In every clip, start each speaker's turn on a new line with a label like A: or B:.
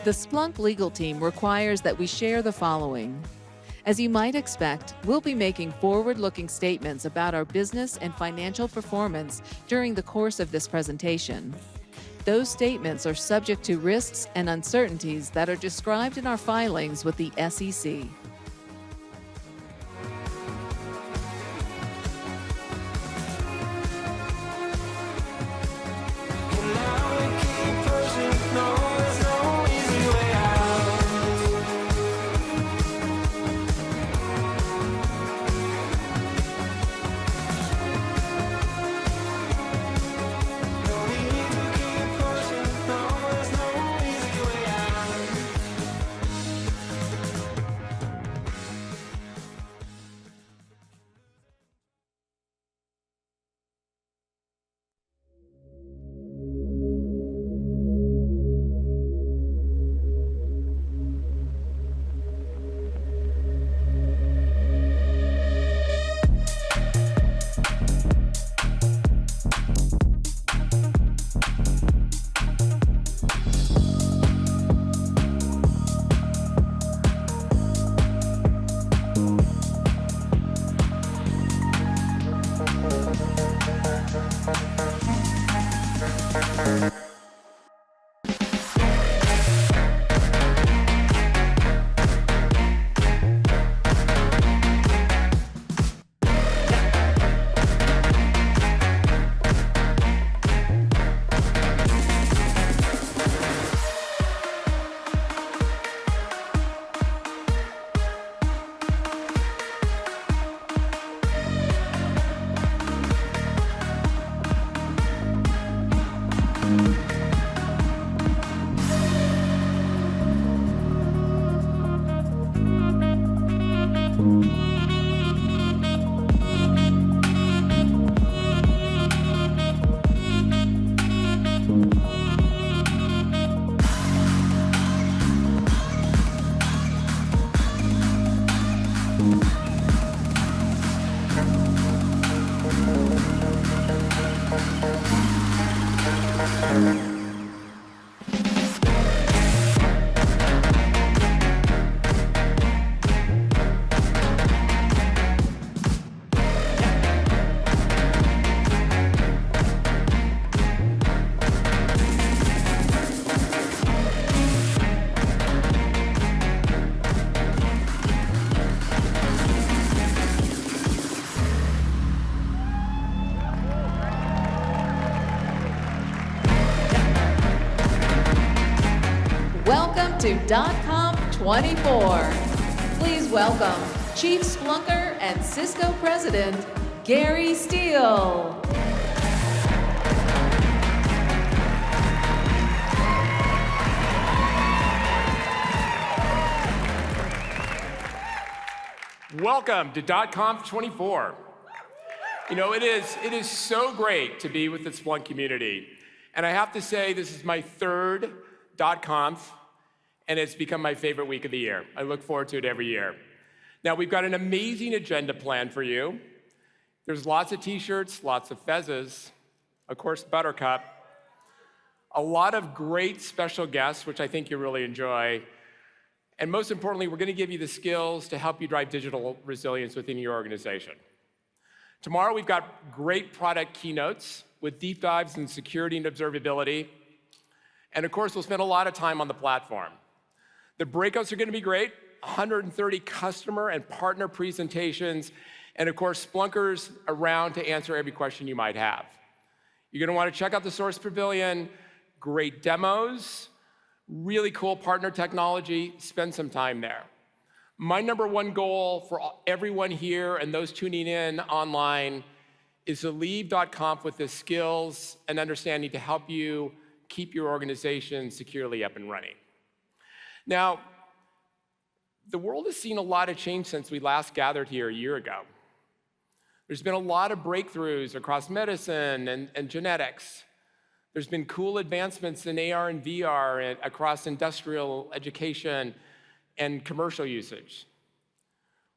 A: The Splunk legal team requires that we share the following. As you might expect, we'll be making forward-looking statements about our business and financial performance during the course of this presentation. Those statements are subject to risks and uncertainties that are described in our filings with the SEC. Welcome to conf24. Please welcome Chief Splunker and Cisco President, Gary Steele.
B: Welcome to conf24. You know, it is so great to be with the Splunk community. And I have to say, this is my third .conf, and it's become my favorite week of the year. I look forward to it every year. Now, we've got an amazing agenda planned for you. There's lots of t-shirts, lots of fezzes, of course, Buttercup, a lot of great special guests, which I think you'll really enjoy. And most importantly, we're going to give you the skills to help you drive digital resilience within your organization. Tomorrow, we've got great product keynotes with deep dives in security and observability. And of course, we'll spend a lot of time on the platform. The breakouts are going to be great, 130 customer and partner presentations, and of course, Splunkers around to answer every question you might have. You're going to want to check out the Source Pavilion, great demos, really cool partner technology, spend some time there. My number one goal for everyone here and those tuning in online is to leave .conf with the skills and understanding to help you keep your organization securely up and running. Now, the world has seen a lot of change since we last gathered here a year ago. There's been a lot of breakthroughs across medicine and genetics. There's been cool advancements in AR and VR and across industrial education and commercial usage.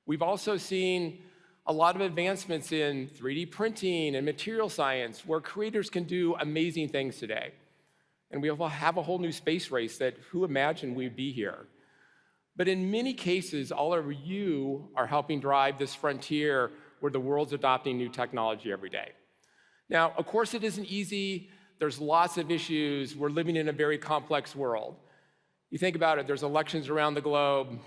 B: We've also seen a lot of advancements in 3D printing and material science where creators can do amazing things today. And we will have a whole new space race that who imagined we'd be here. But in many cases, all of you are helping drive this frontier where the world's adopting new technology every day. Now, of course, it isn't easy. There's lots of issues. We're living in a very complex world. You think about it, there's elections around the globe.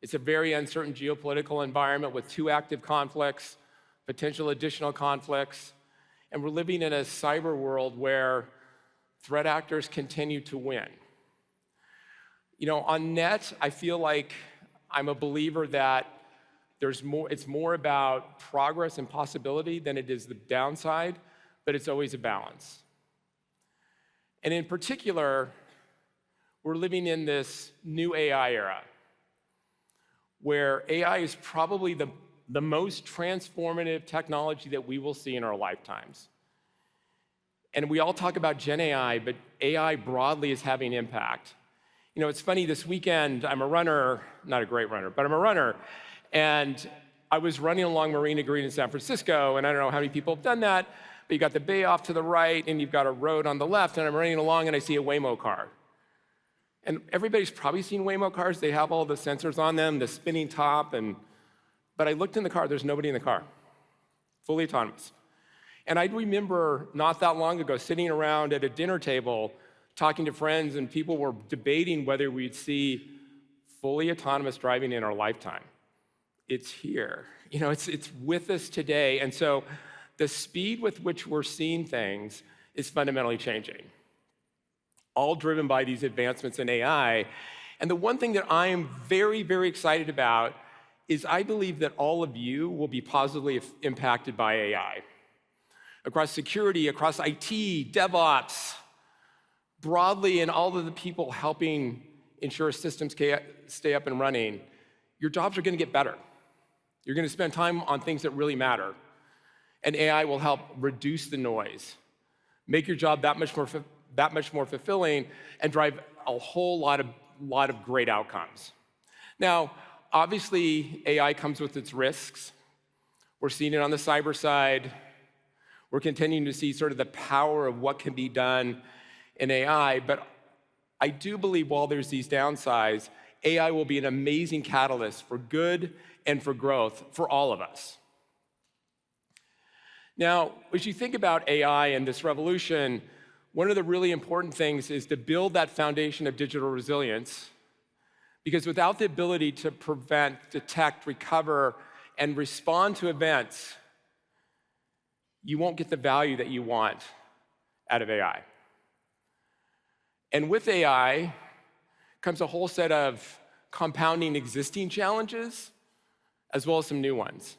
B: It's a very uncertain geopolitical environment with 2 active conflicts, potential additional conflicts. And we're living in a cyber world where threat actors continue to win. You know, on net, I feel like I'm a believer that it's more about progress and possibility than it is the downside, but it's always a balance. And in particular, we're living in this new AI era, where AI is probably the most transformative technology that we will see in our lifetimes. And we all talk about Gen AI, but AI broadly is having impact. You know, it's funny, this weekend, I'm a runner, not a great runner, but I'm a runner, and I was running along Marina Green in San Francisco, and I don't know how many people have done that, but you got the bay off to the right, and you've got a road on the left, and I'm running along, and I see a Waymo car. And everybody's probably seen Waymo cars. They have all the sensors on them, the spinning top, but I looked in the car, there's nobody in the car, fully autonomous. And I remember not that long ago sitting around at a dinner table talking to friends, and people were debating whether we'd see fully autonomous driving in our lifetime. It's here. You know, it's with us today. And so the speed with which we're seeing things is fundamentally changing, all driven by these advancements in AI. And the one thing that I am very, very excited about is I believe that all of you will be positively impacted by AI. Across security, across IT, DevOps, broadly, and all of the people helping ensure systems stay up and running, your jobs are going to get better. You're going to spend time on things that really matter. And AI will help reduce the noise, make your job that much more fulfilling, and drive a whole lot of great outcomes. Now, obviously, AI comes with its risks. We're seeing it on the cyber side. We're continuing to see sort of the power of what can be done in AI, but I do believe while there's these downsides, AI will be an amazing catalyst for good and for growth for all of us. Now, as you think about AI and this revolution, one of the really important things is to build that foundation of digital resilience, because without the ability to prevent, detect, recover, and respond to events, you won't get the value that you want out of AI. And with AI comes a whole set of compounding existing challenges, as well as some new ones.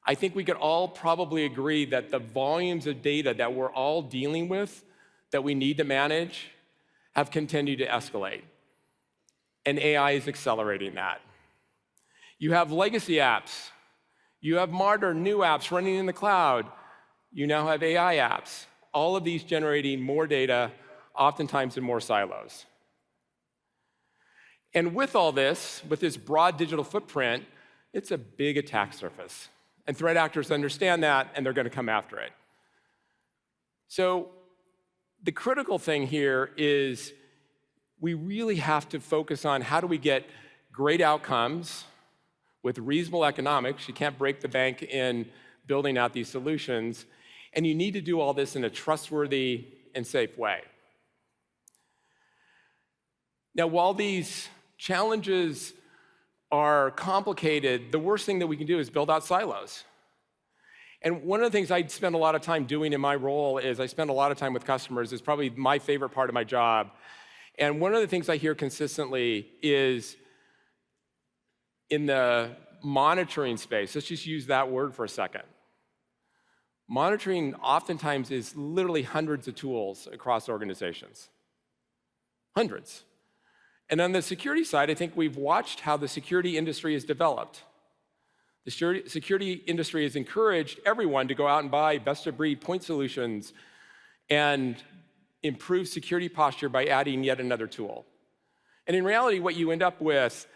B: I think we could all probably agree that the volumes of data that we're all dealing with, that we need to manage, have continued to escalate. And AI is accelerating that. You have legacy apps. You have modern new apps running in the cloud. You now have AI apps. All of these generating more data, oftentimes in more silos. And with all this, with this broad digital footprint, it's a big attack surface. And threat actors understand that, and they're going to come after it. So the critical thing here is we really have to focus on how do we get great outcomes with reasonable economics. You can't break the bank in building out these solutions. And you need to do all this in a trustworthy and safe way. Now, while these challenges are complicated, the worst thing that we can do is build out silos. And one of the things I spend a lot of time doing in my role is I spend a lot of time with customers. It's probably my favorite part of my job. And one of the things I hear consistently is in the monitoring space, let's just use that word for a second. Monitoring oftentimes is literally hundreds of tools across organizations. Hundreds. And on the security side, I think we've watched how the security industry has developed. The security industry has encouraged everyone to go out and buy best-of-breed point solutions and improve security posture by adding yet another tool. And in reality, what you end up with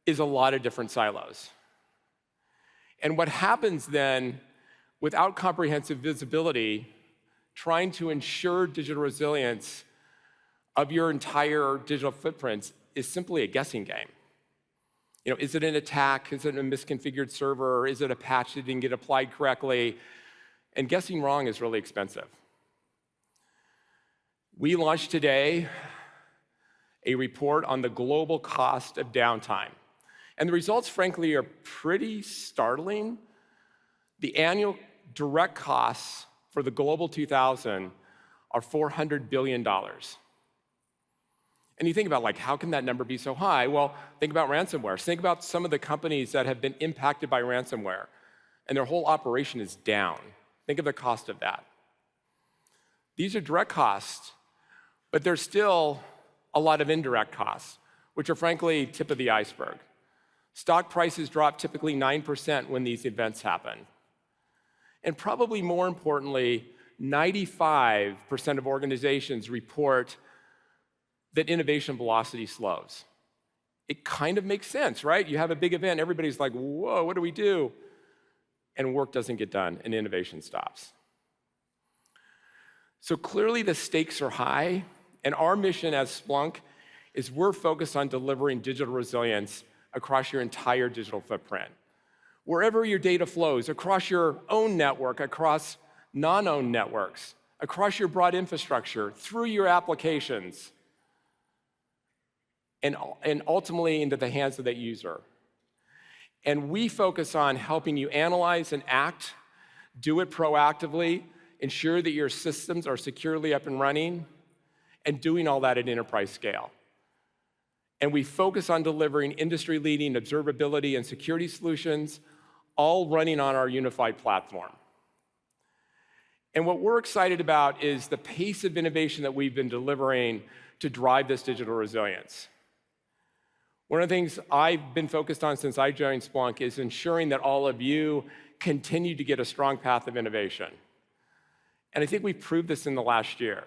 B: is a lot of different silos. And what happens then, without comprehensive visibility, trying to ensure digital resilience of your entire digital footprints is simply a guessing game. Is it an attack? Is it a misconfigured server? Is it a patch that didn't get applied correctly? And guessing wrong is really expensive. We launched today a report on the global cost of downtime. And the results, frankly, are pretty startling. The annual direct costs for the Global 2000 are $400 billion. And you think about, how can that number be so high? Well, think about ransomware. Think about some of the companies that have been impacted by ransomware, and their whole operation is down. Think of the cost of that. These are direct costs, but there's still a lot of indirect costs, which are frankly tip of the iceberg. Stock prices drop typically 9% when these events happen. And probably more importantly, 95% of organizations report that innovation velocity slows. It kind of makes sense, right? You have a big event, everybody's like, whoa, what do we do? And work doesn't get done, and innovation stops. So clearly the stakes are high, and our mission as Splunk is we're focused on delivering digital resilience across your entire digital footprint. Wherever your data flows, across your own network, across non-owned networks, across your broad infrastructure, through your applications, and ultimately into the hands of that user. And we focus on helping you analyze and act, do it proactively, ensure that your systems are securely up and running, and doing all that at enterprise scale. And we focus on delivering industry-leading observability and security solutions, all running on our unified platform. And what we're excited about is the pace of innovation that we've been delivering to drive this digital resilience. One of the things I've been focused on since I joined Splunk is ensuring that all of you continue to get a strong path of innovation. And I think we've proved this in the last year.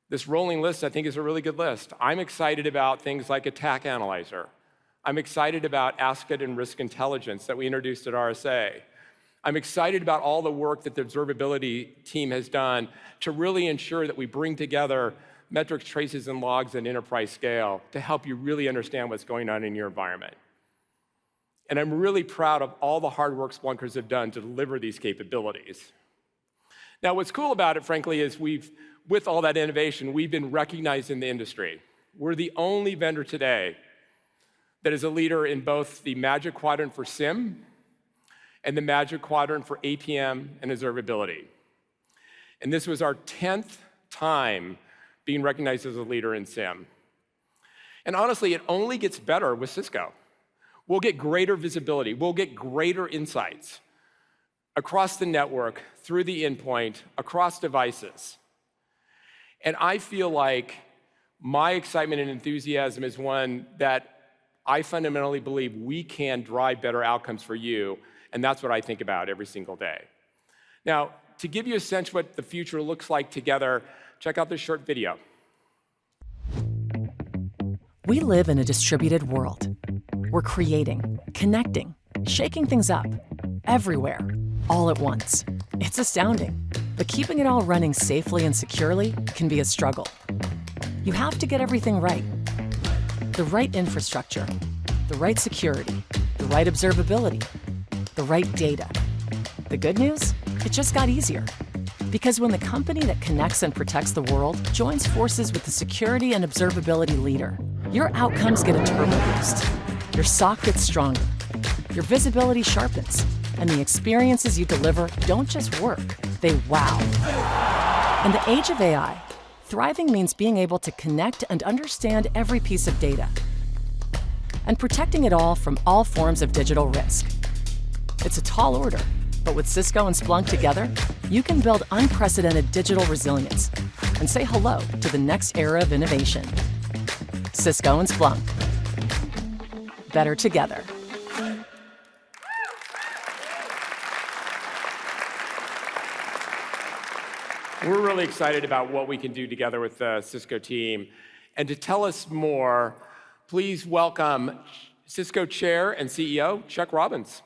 B: This rolling list, I think, is a really good list. I'm excited about things like Attack Analyzer. I'm excited about Asset and Risk Intelligence that we introduced at RSA. I'm excited about all the work that the observability team has done to really ensure that we bring together metrics, traces, and logs at enterprise scale to help you really understand what's going on in your environment. And I'm really proud of all the hard work Splunkers have done to deliver these capabilities. Now, what's cool about it, frankly, is with all that innovation, we've been recognized in the industry. We're the only vendor today that is a leader in both the Magic Quadrant for SIEM and the Magic Quadrant for APM and observability. And this was our 10th time being recognized as a leader in SIEM. And honestly, it only gets better with Cisco. We'll get greater visibility, we'll get greater insights across the network, through the endpoint, across devices. And I feel like my excitement and enthusiasm is one that I fundamentally believe we can drive better outcomes for you, and that's what I think about every single day. Now, to give you a sense of what the future looks like together, check out this short video.
C: We live in a distributed world. We're creating, connecting, shaking things up, everywhere, all at once. It's astounding, but keeping it all running safely and securely can be a struggle. You have to get everything right. The right infrastructure, the right security, the right observability, the right data. The good news? It just got easier. Because when the company that connects and protects the world joins forces with the security and observability leader, your outcomes get a turbo boost. Your SOC gets stronger, your visibility sharpens, and the experiences you deliver don't just work, they wow. In the age of AI, thriving means being able to connect and understand every piece of data, and protecting it all from all forms of digital risk. It's a tall order, but with Cisco and Splunk together, you can build unprecedented digital resilience and say hello to the next era of innovation. Cisco and Splunk. Better together.
B: We're really excited about what we can do together with the Cisco team. And to tell us more, please welcome Cisco Chair and CEO Chuck Robbins.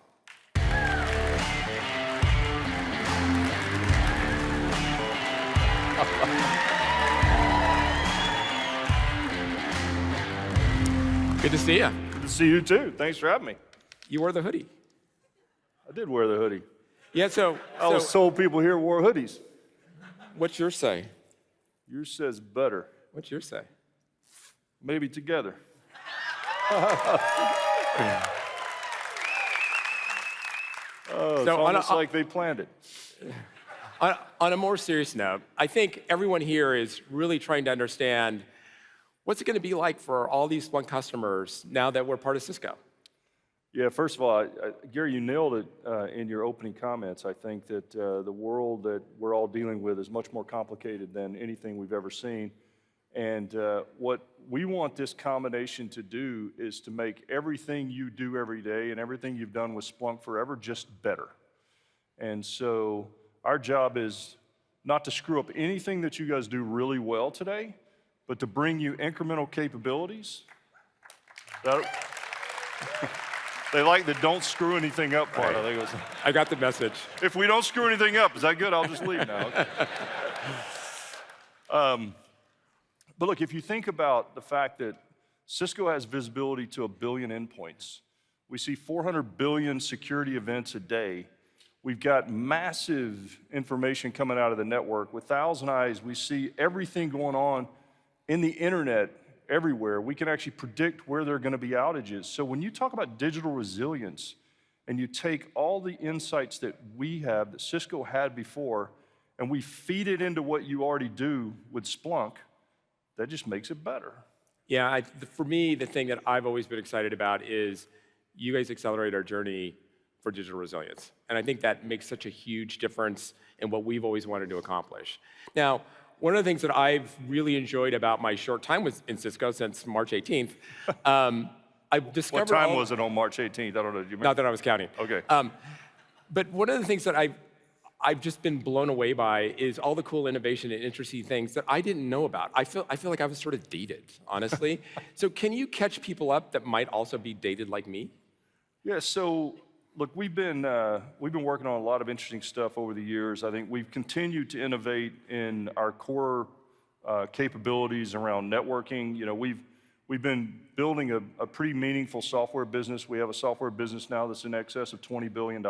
B: Good to see you.
D: Good to see you too. Thanks for having me.
B: You wore the hoodie.
D: I did wear the hoodie.
B: Yeah, so
D: I was told people here wore hoodies.
B: what's yours say?
D: Yours says better.
B: What's yours say?
D: Maybe together. It's almost like they planned it.
B: On a more serious note, I think everyone here is really trying to understand what's it going to be like for all these Splunk customers now that we're part of Cisco?
D: Yeah, first of all, Gary, you nailed it in your opening comments. I think that the world that we're all dealing with is much more complicated than anything we've ever seen. And what we want this combination to do is to make everything you do every day and everything you've done with Splunk forever just better. And so our job is not to screw up anything that you guys do really well today, but to bring you incremental capabilities. They like the don't screw anything up part.
B: Right.
D: I think it was,
B: I got the message.
D: if we don't screw anything up, is that good? I'll just leave now. Okay. But look, if you think about the fact that Cisco has visibility to 1 billion endpoints, we see 400 billion security events a day. We've got massive information coming out of the network. With Thousand Eyes, we see everything going on in the internet everywhere. We can actually predict where there are going to be outages. So when you talk about digital resilience and you take all the insights that we have, that Cisco had before, and we feed it into what you already do with Splunk, that just makes it better.
B: Yeah, for me, the thing that I've always been excited about is you guys accelerate our journey for digital resilience. And I think that makes such a huge difference in what we've always wanted to accomplish. Now, one of the things that I've really enjoyed about my short time in Cisco since March 18th, I've discovered—
D: What time was it on March 18th? I don't know. Do you remember?
B: Not that I was counting.
D: Okay.
B: But one of the things that I've just been blown away by is all the cool innovation and interesting things that I didn't know about. I feel like I was sort of dated, honestly. So can you catch people up that might also be dated like me?
D: Yeah, so look, we've been working on a lot of interesting stuff over the years. I think we've continued to innovate in our core capabilities around networking. You know, we've been building a pretty meaningful software business. We have a software business now that's in excess of $20 billion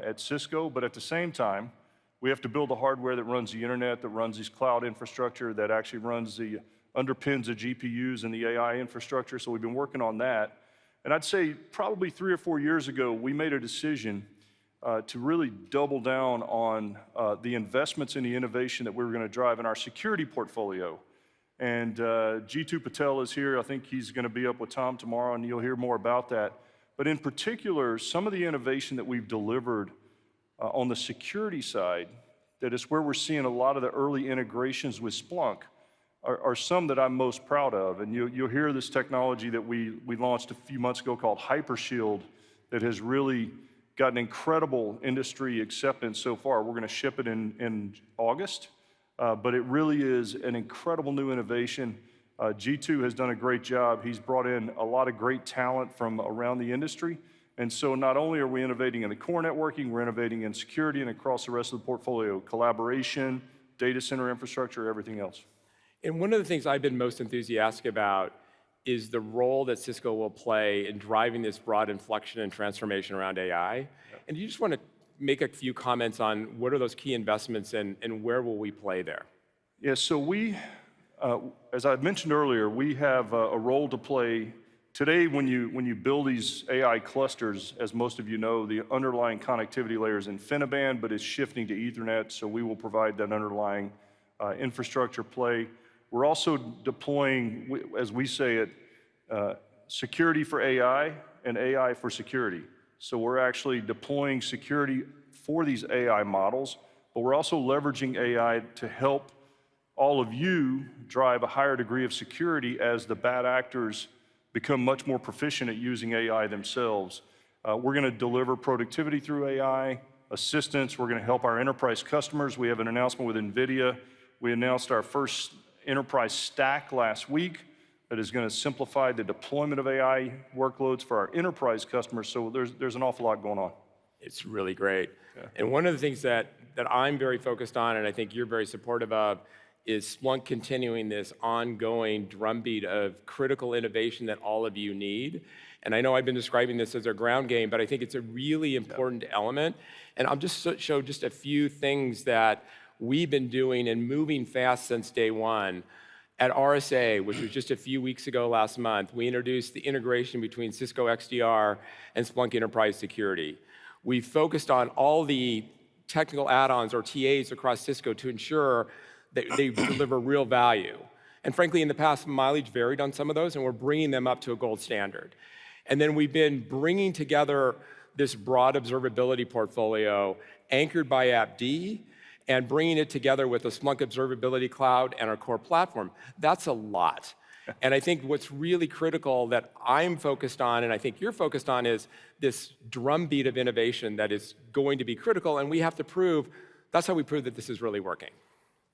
D: at Cisco, but at the same time, we have to build the hardware that runs the internet, that runs these cloud infrastructure, that actually underpins the GPUs and the AI infrastructure. So we've been working on that. And I'd say probably 3 or 4 years ago, we made a decision to really double down on the investments in the innovation that we were going to drive in our security portfolio. And G2 Patel is here. I think he's going to be up with Tom tomorrow, and you'll hear more about that. But in particular, some of the innovation that we've delivered on the security side, that is where we're seeing a lot of the early integrations with Splunk, are some that I'm most proud of. And you'll hear this technology that we launched a few months ago called Hypershield that has really gotten incredible industry acceptance so far. We're going to ship it in August, but it really is an incredible new innovation. G2 has done a great job. He's brought in a lot of great talent from around the industry. And so not only are we innovating in the core networking, we're innovating in security and across the rest of the portfolio, collaboration, data center infrastructure, everything else.
B: And one of the things I've been most enthusiastic about is the role that Cisco will play in driving this broad inflection and transformation around AI. Yep. And you just want to make a few comments on what are those key investments and where will we play there?
D: Yeah, so we, as I mentioned earlier, we have a role to play. Today, when you build these AI clusters, as most of you know, the underlying connectivity layer is InfiniBand, but it's shifting to Ethernet, so we will provide that underlying infrastructure play. We're also deploying, as we say it, security for AI and AI for security. So we're actually deploying security for these AI models, but we're also leveraging AI to help all of you drive a higher degree of security as the bad actors become much more proficient at using AI themselves. We're going to deliver productivity through AI, assistance. We're going to help our enterprise customers. We have an announcement with NVIDIA. We announced our first enterprise stack last week that is going to simplify the deployment of AI workloads for our enterprise customers. So there's an awful lot going on.
B: It's really great.
D: Yeah.
B: And one of the things that I'm very focused on, and I think you're very supportive of, is Splunk continuing this ongoing drumbeat of critical innovation that all of you need. And I know I've been describing this as our ground game, but I think it's a really important element. And I'll just show just a few things that we've been doing and moving fast since day one. At RSA, which was just a few weeks ago last month, we introduced the integration between Cisco XDR and Splunk Enterprise Security. We focused on all the technical add-ons or TAs across Cisco to ensure that they deliver real value. And frankly, in the past, mileage varied on some of those, and we're bringing them up to a gold standard. And then we've been bringing together this broad observability portfolio anchored by AppD and bringing it together with the Splunk Observability Cloud and our core platform. That's a lot. And I think what's really critical that I'm focused on, and I think you're focused on, is this drumbeat of innovation that is going to be critical, and we have to prove, that's how we prove that this is really working.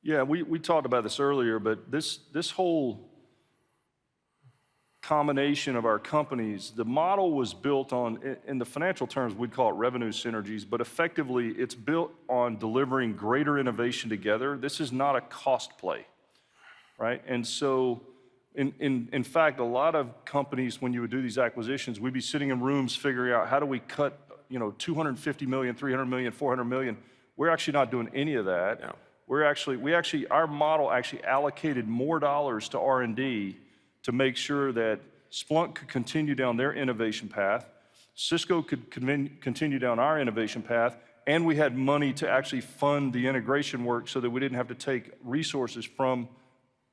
D: Yeah, we talked about this earlier, but this whole combination of our companies, the model was built on, in the financial terms, we'd call it revenue synergies, but effectively it's built on delivering greater innovation together. This is not a cost play, right? And so, in fact, a lot of companies, when you would do these acquisitions, we'd be sitting in rooms figuring out how do we cut, $250 million, $300 million, $400 million. We're actually not doing any of that.
B: No.
D: Our model actually allocated more dollars to R&D to make sure that Splunk could continue down their innovation path, Cisco could continue down our innovation path, and we had money to actually fund the integration work so that we didn't have to take resources from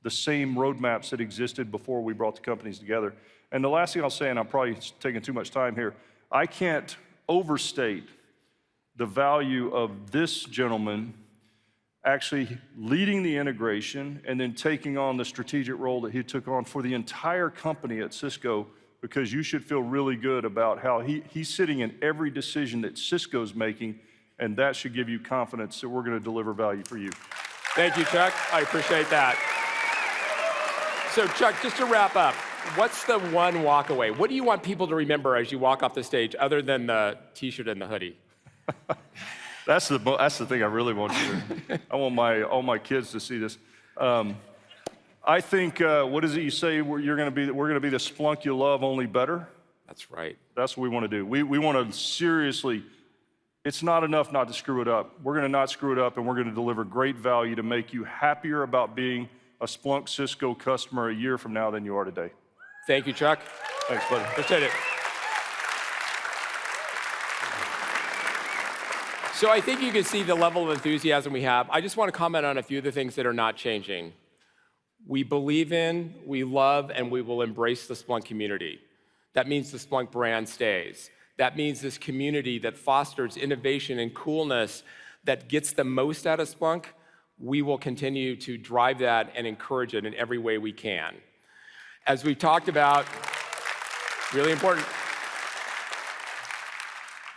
D: the same roadmaps that existed before we brought the companies together. And the last thing I'll say, and I'm probably taking too much time here, I can't overstate the value of this gentleman actually leading the integration and then taking on the strategic role that he took on for the entire company at Cisco, because you should feel really good about how he's sitting in every decision that Cisco's making, and that should give you confidence that we're going to deliver value for you.
B: Thank you, Chuck. I appreciate that. So, Chuck, just to wrap up, what's the one walk away? What do you want people to remember as you walk off the stage, other than the T-shirt and the hoodie?
D: That's the thing I really want you to. I want all my kids to see this. I think what is it you say? We're going to be the Splunk you love, only better.
B: That's right.
D: That's what we want to do. We want to seriously. It's not enough not to screw it up. We're going to not screw it up, and we're going to deliver great value to make you happier about being a Splunk Cisco customer a year from now than you are today.
B: Thank you, Chuck.
D: Thanks, buddy.
B: Appreciate it. So I think you can see the level of enthusiasm we have. I just want to comment on a few of the things that are not changing. We believe in, we love, and we will embrace the Splunk community. That means the Splunk brand stays. That means this community that fosters innovation and coolness that gets the most out of Splunk. We will continue to drive that and encourage it in every way we can. As we've talked about, really important,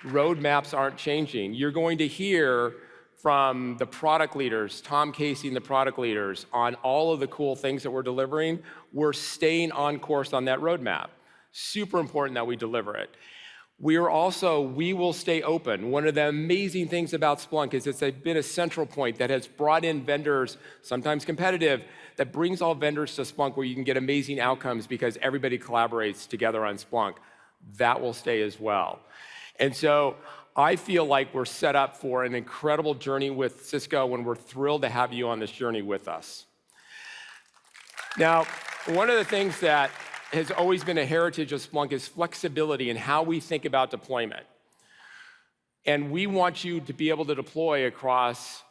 B: roadmaps aren't changing. You're going to hear from the product leaders, Tom Casey and the product leaders, on all of the cool things that we're delivering. We're staying on course on that roadmap. Super important that we deliver it. We will stay open. One of the amazing things about Splunk is it's been a central point that has brought in vendors, sometimes competitive, that brings all vendors to Splunk where you can get amazing outcomes because everybody collaborates together on Splunk. That will stay as well. And so I feel like we're set up for an incredible journey with Cisco, and we're thrilled to have you on this journey with us. Now, one of the things that has always been a heritage of Splunk is flexibility in how we think about deployment. And we want you to be able to deploy across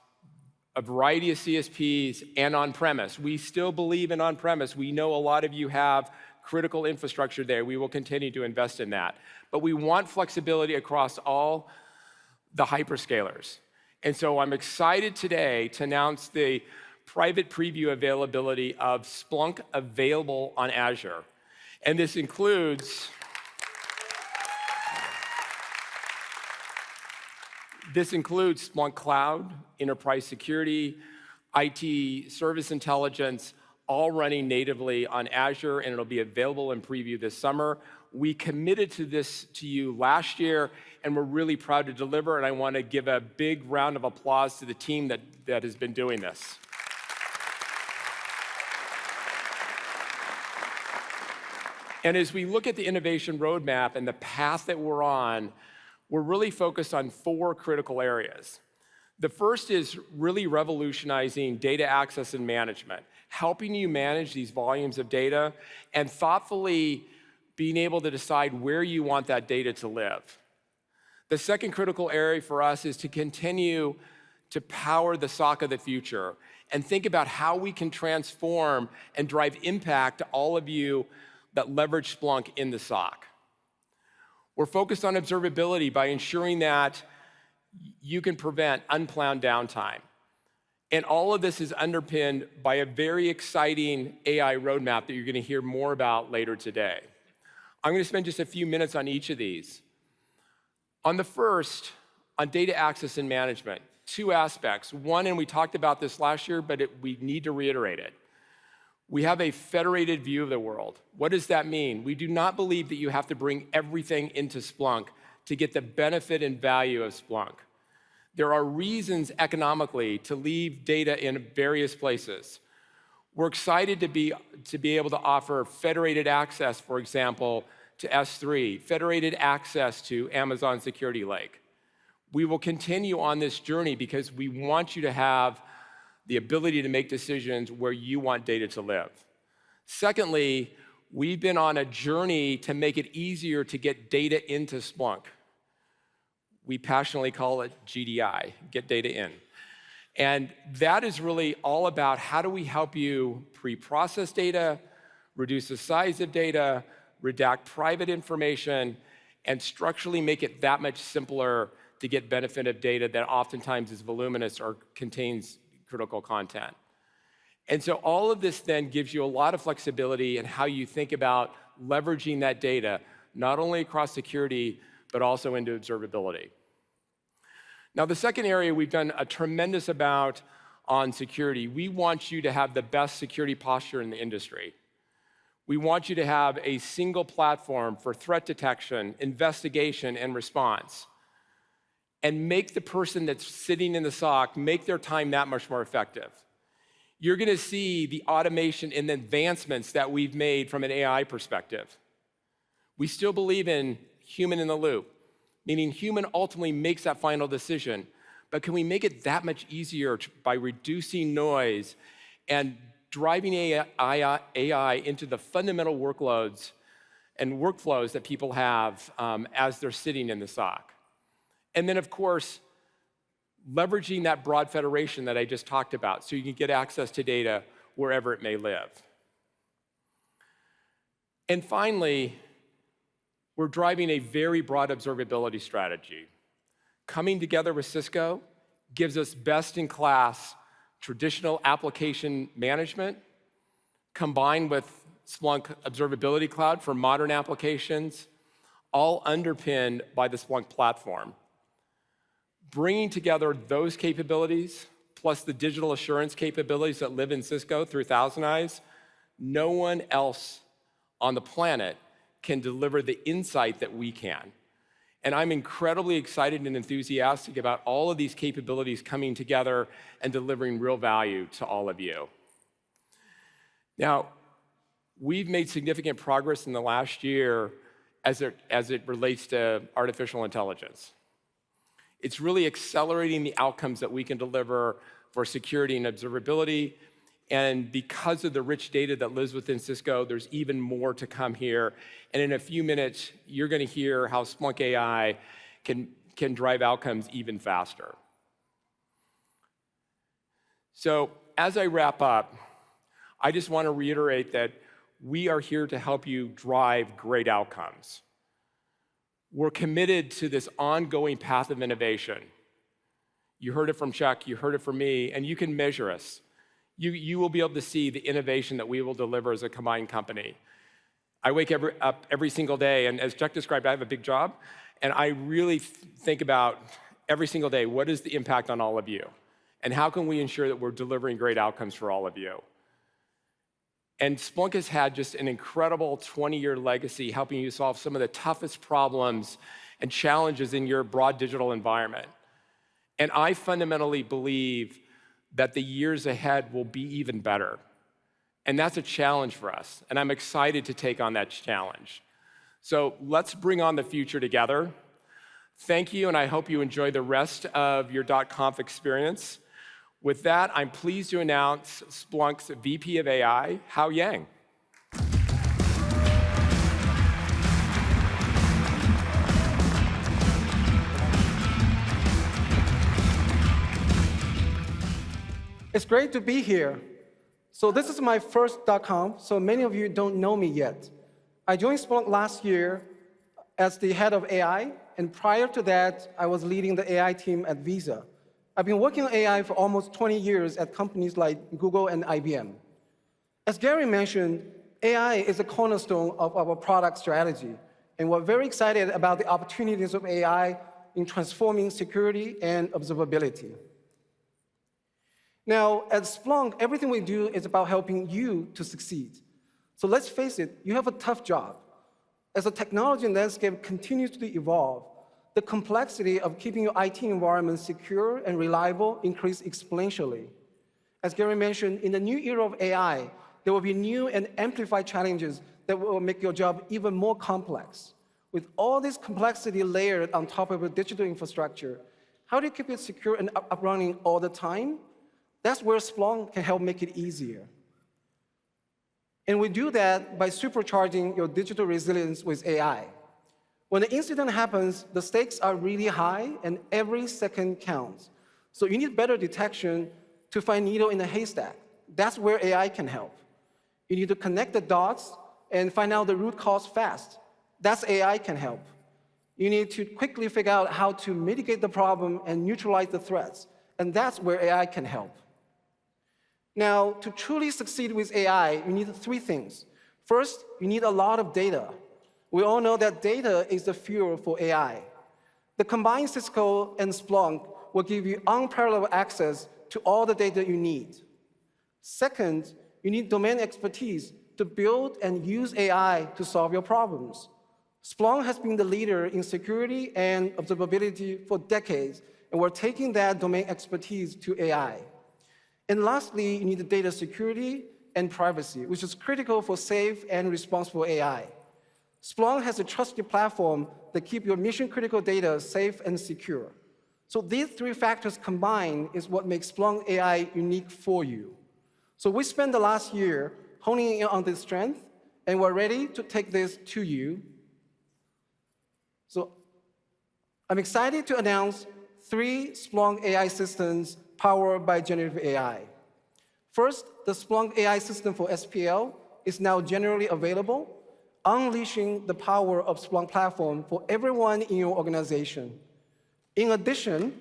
B: a variety of CSPs and on-premise. We still believe in on-premise. We know a lot of you have critical infrastructure there. We will continue to invest in that. But we want flexibility across all the hyperscalers. And so I'm excited today to announce the private preview availability of Splunk available on Azure. And this includes Splunk Cloud, Enterprise Security, IT Service Intelligence, all running natively on Azure, and it'll be available in preview this summer. We committed to this to you last year, and we're really proud to deliver, and I want to give a big round of applause to the team that has been doing this. And as we look at the innovation roadmap and the path that we're on, we're really focused on 4 critical areas. The first is really revolutionizing data access and management, helping you manage these volumes of data and thoughtfully being able to decide where you want that data to live. The second critical area for us is to continue to power the SOC of the future and think about how we can transform and drive impact to all of you that leverage Splunk in the SOC. We're focused on observability by ensuring that you can prevent unplanned downtime. And all of this is underpinned by a very exciting AI roadmap that you're going to hear more about later today. I'm going to spend just a few minutes on each of these. On the first, on data access and management, 2 aspects. One, and we talked about this last year, but we need to reiterate it. We have a federated view of the world. What does that mean? We do not believe that you have to bring everything into Splunk to get the benefit and value of Splunk. There are reasons economically to leave data in various places. We're excited to be able to offer federated access, for example, to S3, federated access to Amazon Security Lake. We will continue on this journey because we want you to have the ability to make decisions where you want data to live. Secondly, we've been on a journey to make it easier to get data into Splunk. We passionately call it GDI, get data in. And that is really all about how do we help you pre-process data, reduce the size of data, redact private information, and structurally make it that much simpler to get benefit of data that oftentimes is voluminous or contains critical content. And so all of this then gives you a lot of flexibility in how you think about leveraging that data, not only across security, but also into observability. Now, the second area we've done a tremendous amount on security. We want you to have the best security posture in the industry. We want you to have a single platform for threat detection, investigation, and response, and make the person that's sitting in the SOC make their time that much more effective. You're going to see the automation and the advancements that we've made from an AI perspective. We still believe in human in the loop, meaning human ultimately makes that final decision. But can we make it that much easier by reducing noise and driving AI into the fundamental workloads and workflows that people have as they're sitting in the SOC? And then, of course, leveraging that broad federation that I just talked about so you can get access to data wherever it may live. And finally, we're driving a very broad observability strategy. Coming together with Cisco gives us best-in-class traditional application management combined with Splunk Observability Cloud for modern applications, all underpinned by the Splunk platform. Bringing together those capabilities, plus the digital assurance capabilities that live in Cisco through Thousand Eyes, no one else on the planet can deliver the insight that we can. And I'm incredibly excited and enthusiastic about all of these capabilities coming together and delivering real value to all of you. Now, we've made significant progress in the last year as it relates to artificial intelligence. It's really accelerating the outcomes that we can deliver for security and observability. And because of the rich data that lives within Cisco, there's even more to come here. And in a few minutes, you're going to hear how Splunk AI can drive outcomes even faster. So as I wrap up, I just want to reiterate that we are here to help you drive great outcomes. We're committed to this ongoing path of innovation. You heard it from Chuck, you heard it from me, and you can measure us. You will be able to see the innovation that we will deliver as a combined company. I wake up every single day, and as Chuck described, I have a big job, and I really think about every single day, what is the impact on all of you? And how can we ensure that we're delivering great outcomes for all of you? And Splunk has had just an incredible 20-year legacy helping you solve some of the toughest problems and challenges in your broad digital environment. And I fundamentally believe that the years ahead will be even better. And that's a challenge for us, and I'm excited to take on that challenge. So let's bring on the future together. Thank you, and I hope you enjoy the rest of your .conf experience. With that, I'm pleased to announce Splunk's VP of AI, Hao Yang.
E: It's great to be here. So this is my first .conf, so many of you don't know me yet. I joined Splunk last year as the head of AI, and prior to that, I was leading the AI team at Visa. I've been working on AI for almost 20 years at companies like Google and IBM. As Gary mentioned, AI is a cornerstone of our product strategy, and we're very excited about the opportunities of AI in transforming security and observability. Now, at Splunk, everything we do is about helping you to succeed. So let's face it, you have a tough job. As the technology landscape continues to evolve, the complexity of keeping your IT environment secure and reliable increases exponentially. As Gary mentioned, in the new era of AI, there will be new and amplified challenges that will make your job even more complex. With all this complexity layered on top of a digital infrastructure, how do you keep it secure and up running all the time? That's where Splunk can help make it easier. And we do that by supercharging your digital resilience with AI. When an incident happens, the stakes are really high, and every second counts. So you need better detection to find needle in a haystack. That's where AI can help. You need to connect the dots and find out the root cause fast. That's AI can help. You need to quickly figure out how to mitigate the problem and neutralize the threats. And that's where AI can help. Now, to truly succeed with AI, you need three things. First, you need a lot of data. We all know that data is the fuel for AI. The combined Cisco and Splunk will give you unparalleled access to all the data you need. Second, you need domain expertise to build and use AI to solve your problems. Splunk has been the leader in security and observability for decades, and we're taking that domain expertise to AI. And lastly, you need the data security and privacy, which is critical for safe and responsible AI. Splunk has a trusted platform that keeps your mission-critical data safe and secure. So these three factors combined is what makes Splunk AI unique for you. So we spent the last year honing in on this strength, and we're ready to take this to you. So I'm excited to announce 3 Splunk AI systems powered by generative AI. First, the Splunk AI system for SPL is now generally available, unleashing the power of Splunk platform for everyone in your organization. In addition,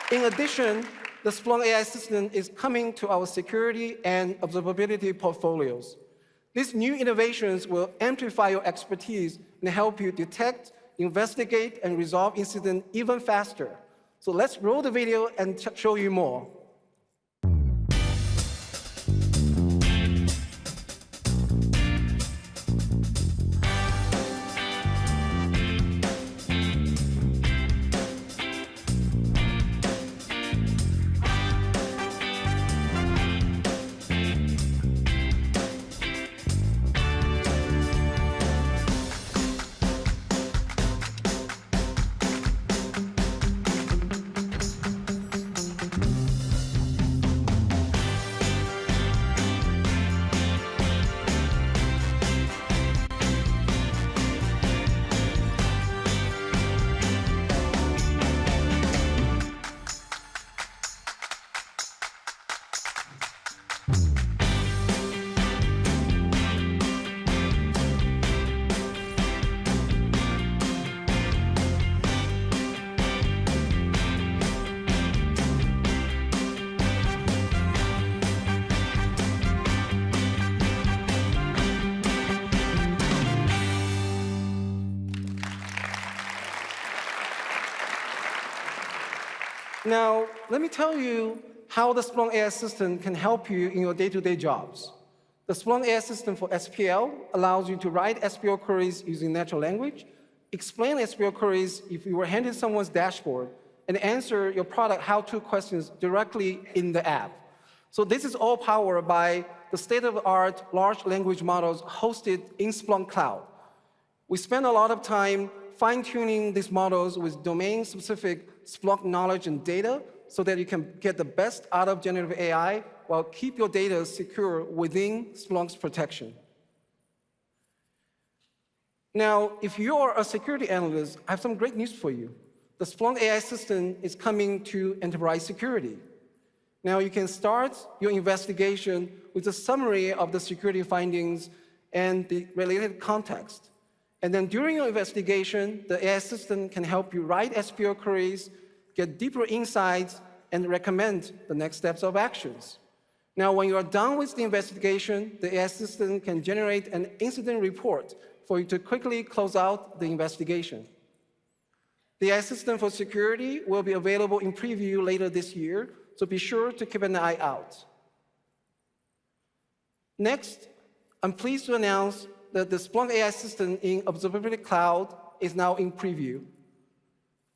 E: the Splunk AI system is coming to our security and observability portfolios. These new innovations will amplify your expertise and help you detect, investigate, and resolve incidents even faster. So let's roll the video and show you more. Now, let me tell you how the Splunk AI system can help you in your day-to-day jobs. The Splunk AI system for SPL allows you to write SPL queries using natural language, explain SPL queries if you were handed someone's dashboard, and answer your product how-to questions directly in the app. So this is all powered by the state-of-the-art large language models hosted in Splunk Cloud. We spend a lot of time fine-tuning these models with domain-specific Splunk knowledge and data so that you can get the best out of generative AI while keep your data secure within Splunk's protection. Now, if you are a security analyst, I have some great news for you. The Splunk AI system is coming to enterprise security. Now, you can start your investigation with a summary of the security findings and the related context. And then during your investigation, the AI system can help you write SPL queries, get deeper insights, and recommend the next steps of actions. Now, when you are done with the investigation, the AI system can generate an incident report for you to quickly close out the investigation. The AI system for security will be available in preview later this year, so be sure to keep an eye out. Next, I'm pleased to announce that the Splunk AI system in Observability Cloud is now in preview.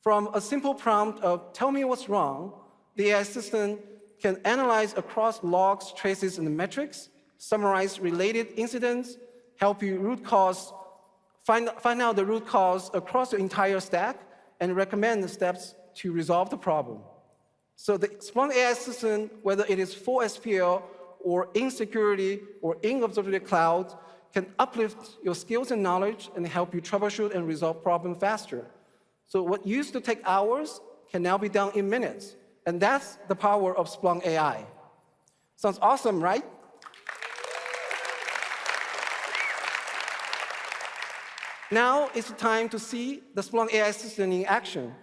E: From a simple prompt of "tell me what's wrong," the AI system can analyze across logs, traces, and metrics, summarize related incidents, help you find out the root cause across the entire stack, and recommend the steps to resolve the problem. So the Splunk AI system, whether it is for SPL or in security or in Observability Cloud, can uplift your skills and knowledge and help you troubleshoot and resolve problems faster. So what used to take hours can now be done in minutes. And that's the power of Splunk AI. Sounds awesome, right? Now it's time to see the Splunk AI system in action.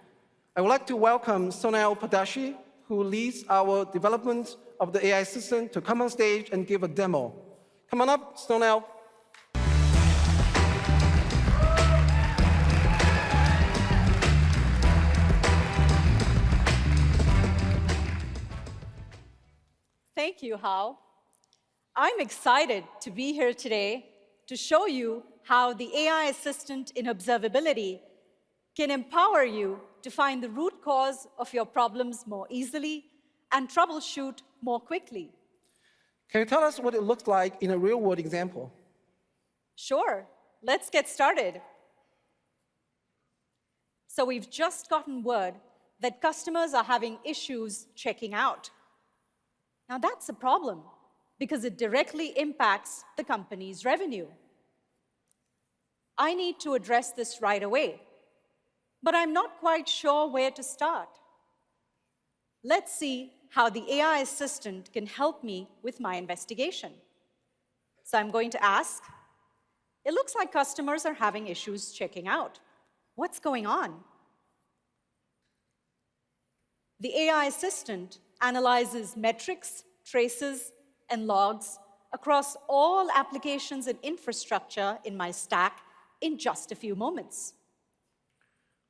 E: I would like to welcome Sonal Padashi, who leads our development of the AI system, to come on stage and give a demo. Come on up, Sonal.
F: Thank you, Hao. I'm excited to be here today to show you how the AI assistant in observability can empower you to find the root cause of your problems more easily and troubleshoot more quickly.
E: Can you tell us what it looks like in a real-world example?
F: Sure. Let's get started. So we've just gotten word that customers are having issues checking out. Now that's a problem because it directly impacts the company's revenue. I need to address this right away, but I'm not quite sure where to start. Let's see how the AI assistant can help me with my investigation. So I'm going to ask, it looks like customers are having issues checking out. What's going on? The AI assistant analyzes metrics, traces, and logs across all applications and infrastructure in my stack in just a few moments.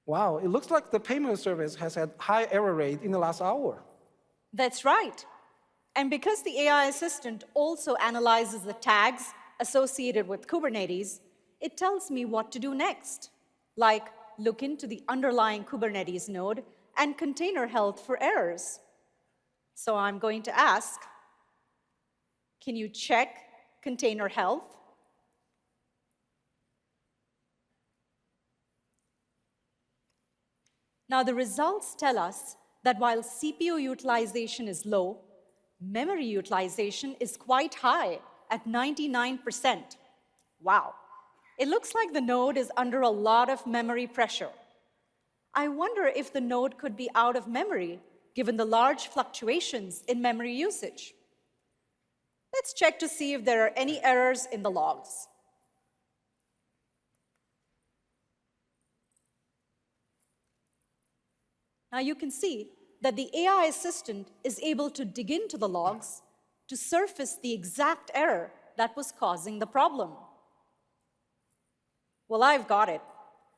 E: Wow, it looks like the payment service has had high error rate in the last hour.
F: That's right. And because the AI assistant also analyzes the tags associated with Kubernetes, it tells me what to do next, like look into the underlying Kubernetes node and container health for errors. So I'm going to ask, can you check container health? Now, the results tell us that while CPU utilization is low, memory utilization is quite high at 99%. Wow. It looks like the node is under a lot of memory pressure. I wonder if the node could be out of memory given the large fluctuations in memory usage. Let's check to see if there are any errors in the logs. Now you can see that the AI assistant is able to dig into the logs to surface the exact error that was causing the problem. Well, I've got it.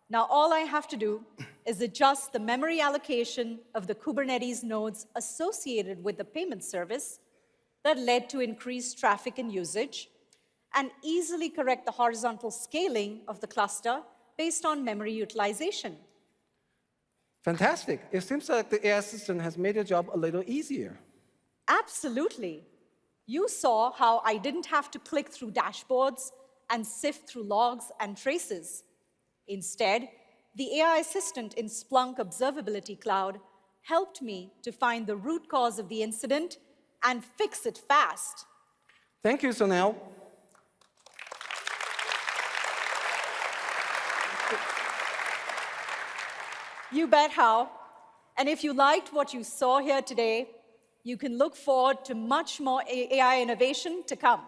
F: Now all I have to do is adjust the memory allocation of the Kubernetes nodes associated with the payment service that led to increased traffic and usage, and easily correct the horizontal scaling of the cluster based on memory utilization.
E: Fantastic. It seems like the AI assistant has made your job a little easier.
F: Absolutely. You saw how I didn't have to click through dashboards and sift through logs and traces. Instead, the AI assistant in Splunk Observability Cloud helped me to find the root cause of the incident and fix it fast.
E: Thank you, Sonal.
F: You bet how. And if you liked what you saw here today, you can look forward to much more AI innovation to come.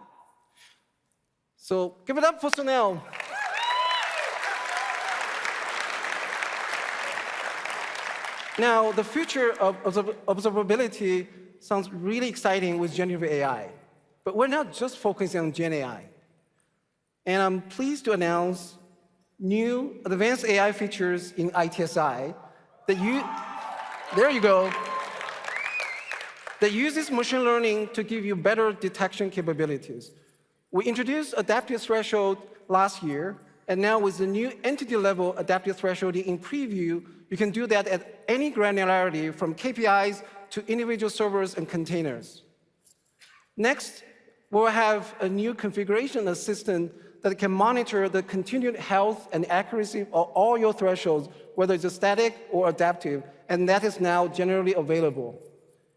E: So give it up for Sonal. Now, the future of observability sounds really exciting with generative AI. But we're not just focusing on Gen AI. And I'm pleased to announce new advanced AI features in ITSI there you go, that uses machine learning to give you better detection capabilities. We introduced adaptive threshold last year, and now with the new entity-level adaptive threshold in preview, you can do that at any granularity from KPIs to individual servers and containers. Next, we'll have a new configuration assistant that can monitor the continued health and accuracy of all your thresholds, whether it's static or adaptive, and that is now generally available.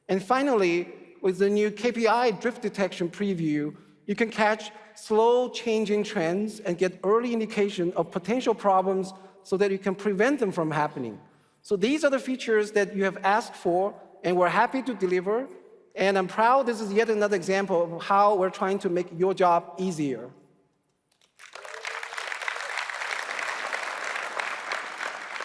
E: And finally, with the new KPI drift detection preview, you can catch slow changing trends and get early indication of potential problems so that you can prevent them from happening. So these are the features that you have asked for, and we're happy to deliver. And I'm proud this is yet another example of how we're trying to make your job easier.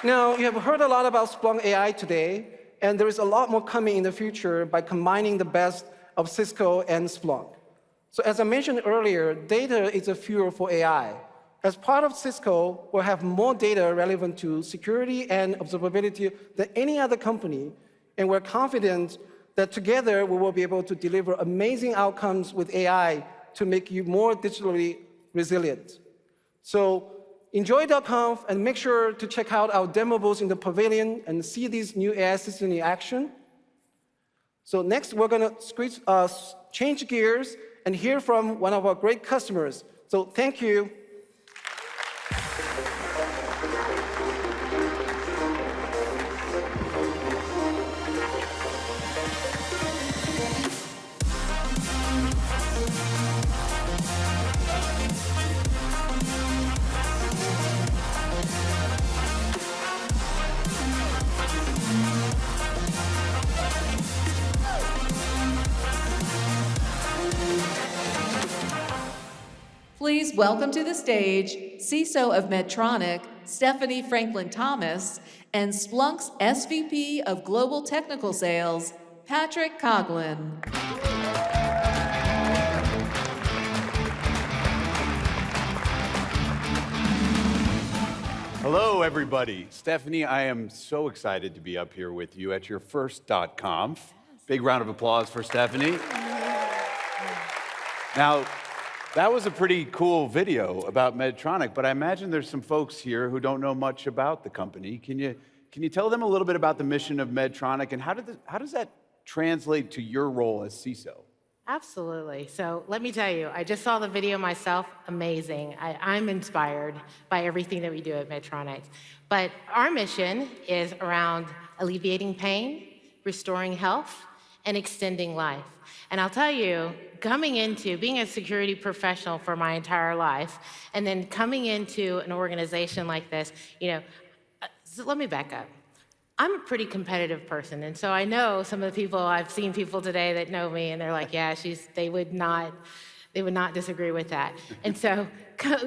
E: Now, you have heard a lot about Splunk AI today, and there is a lot more coming in the future by combining the best of Cisco and Splunk. So as I mentioned earlier, data is a fuel for AI. As part of Cisco, we'll have more data relevant to security and observability than any other company, and we're confident that together we will be able to deliver amazing outcomes with AI to make you more digitally resilient. So enjoy .conf and make sure to check out our demo booths in the pavilion and see these new AI systems in action. So next, we're going to change gears and hear from one of our great customers. So thank you.
A: Please welcome to the stage CISO of Medtronic, Stephanie Franklin-Thomas, and Splunk's SVP of Global Technical Sales, Patrick Coughlin.
G: Hello, everybody. Stephanie, I am so excited to be up here with you at your first .conf. Big round of applause for Stephanie. Now, that was a pretty cool video about Medtronic, but I imagine there's some folks here who don't know much about the company. Can you tell them a little bit about the mission of Medtronic, and how does that translate to your role as CISO?
H: Absolutely. So let me tell you, I just saw the video myself. Amazing. I'm inspired by everything that we do at Medtronic. But our mission is around alleviating pain, restoring health, and extending life. And I'll tell you, coming into being a security professional for my entire life, and then coming into an organization like this, so let me back up. I'm a pretty competitive person, and so I know some of the people, I've seen people today that know me, and they're like, yeah, they would not disagree with that. And so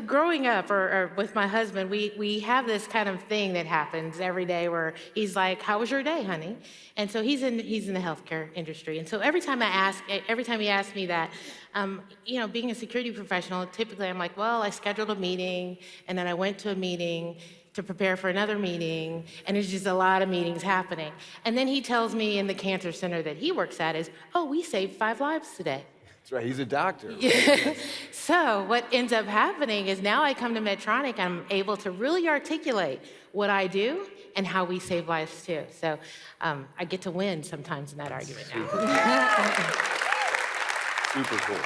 H: growing up, or with my husband, we have this kind of thing that happens every day where he's like, how was your day, honey? And so he's in the healthcare industry. And so every time he asks me that, being a security professional, typically I'm like, well, I scheduled a meeting, and then I went to a meeting to prepare for another meeting, and there's just a lot of meetings happening. And then he tells me in the cancer center that he works at is, oh, we saved 5 lives today.
G: That's right, he's a doctor.
H: So what ends up happening is now I come to Medtronic, I'm able to really articulate what I do and how we save lives too. So I get to win sometimes in that argument now.
G: Super cool.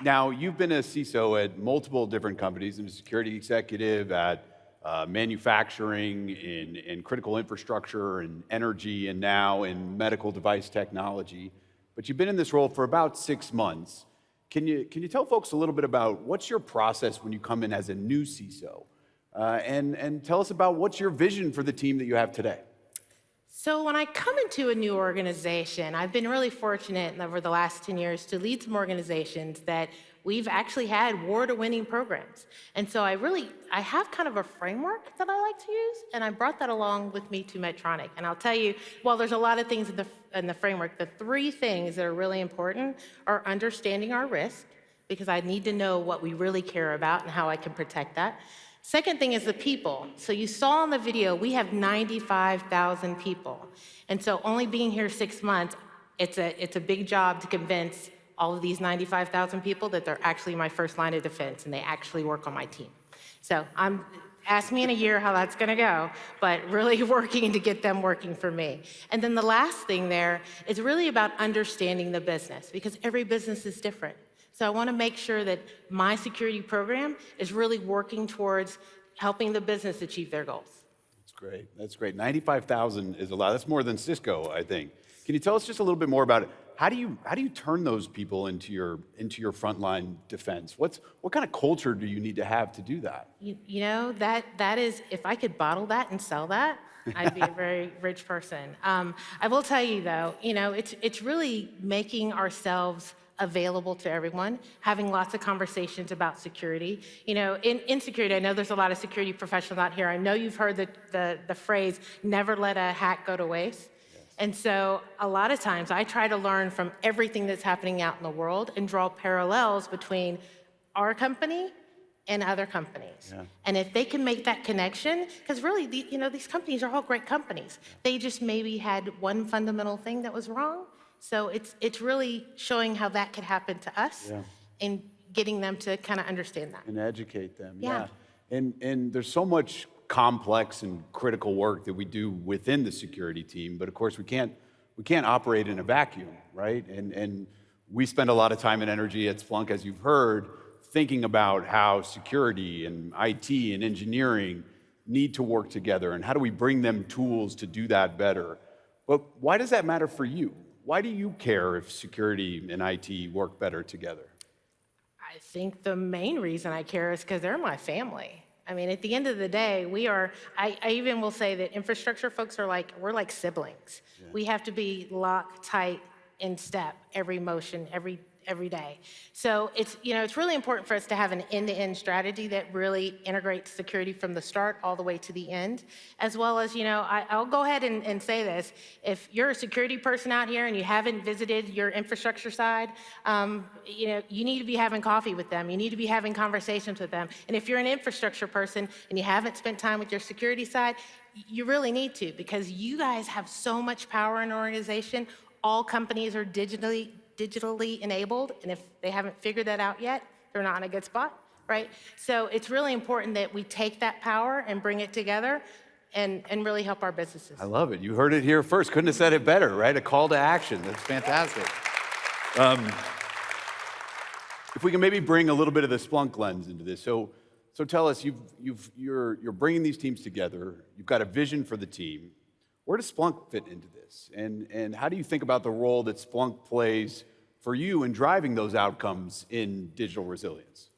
G: Now, you've been a CISO at multiple different companies, and a security executive at manufacturing, in critical infrastructure, and energy, and now in medical device technology. But you've been in this role for about 6 months. Can you tell folks a little bit about what's your process when you come in as a new CISO? And tell us about what's your vision for the team that you have today.
H: So when I come into a new organization, I've been really fortunate over the last 10 years to lead some organizations that we've actually had award-winning programs. And so I have kind of a framework that I like to use, and I brought that along with me to Medtronic. And I'll tell you, while there's a lot of things in the framework, the 3 things that are really important are understanding our risk, because I need to know what we really care about and how I can protect that. Second thing is the people. So you saw in the video, we have 95,000 people. And so only being here 6 months, it's a big job to convince all of these 95,000 people that they're actually my first line of defense and they actually work on my team. So ask me in a year how that's gonna go, but really working to get them working for me. And then the last thing there is really about understanding the business, because every business is different. So I want to make sure that my security program is really working towards helping the business achieve their goals.
G: That's great. That's great. 95,000 is a lot. That's more than Cisco, I think. Can you tell us just a little bit more about it? How do you turn those people into your frontline defense? What kind of culture do you need to have to do that?
H: You know, that is, if I could bottle that and sell that, I'd be a very rich person. I will tell you though, you know, it's really making ourselves available to everyone, having lots of conversations about security. You know, in security, I know there's a lot of security professionals out here. I know you've heard the phrase, never let a hack go to waste. Yes. And so a lot of times I try to learn from everything that's happening out in the world and draw parallels between our company and other companies. Yeah. And if they can make that connection, because really, these companies are all great companies. They just maybe had one fundamental thing that was wrong. So it's really showing how that could happen to us and getting them to kind of understand that.
G: And educate them, yeah. And there's so much complex and critical work that we do within the security team, but of course we can't operate in a vacuum, right? And we spend a lot of time and energy at Splunk, as you've heard, thinking about how security and IT and engineering need to work together, and how do we bring them tools to do that better. But why does that matter for you? Why do you care if security and IT work better together?
H: I think the main reason I care is because they're my family. I mean, at the end of the day, I even will say that infrastructure folks we're like siblings. Yeah. We have to be locked tight in step, every motion, every day. So it's really important for us to have an end-to-end strategy that really integrates security from the start all the way to the end, as well as, I'll go ahead and say this. If you're a security person out here and you haven't visited your infrastructure side, you need to be having coffee with them. You need to be having conversations with them. And if you're an infrastructure person and you haven't spent time with your security side, you really need to, because you guys have so much power in an organization. All companies are digitally enabled, and if they haven't figured that out yet, they're not in a good spot, right? So it's really important that we take that power and bring it together and really help our businesses.
G: I love it. You heard it here first. Couldn't have said it better, right? A call to action. That's fantastic. If we can maybe bring a little bit of the Splunk lens into this. So tell us, you're bringing these teams together. You've got a vision for the team. Where does Splunk fit into this? And how do you think about the role that Splunk plays for you in driving those outcomes in digital resilience?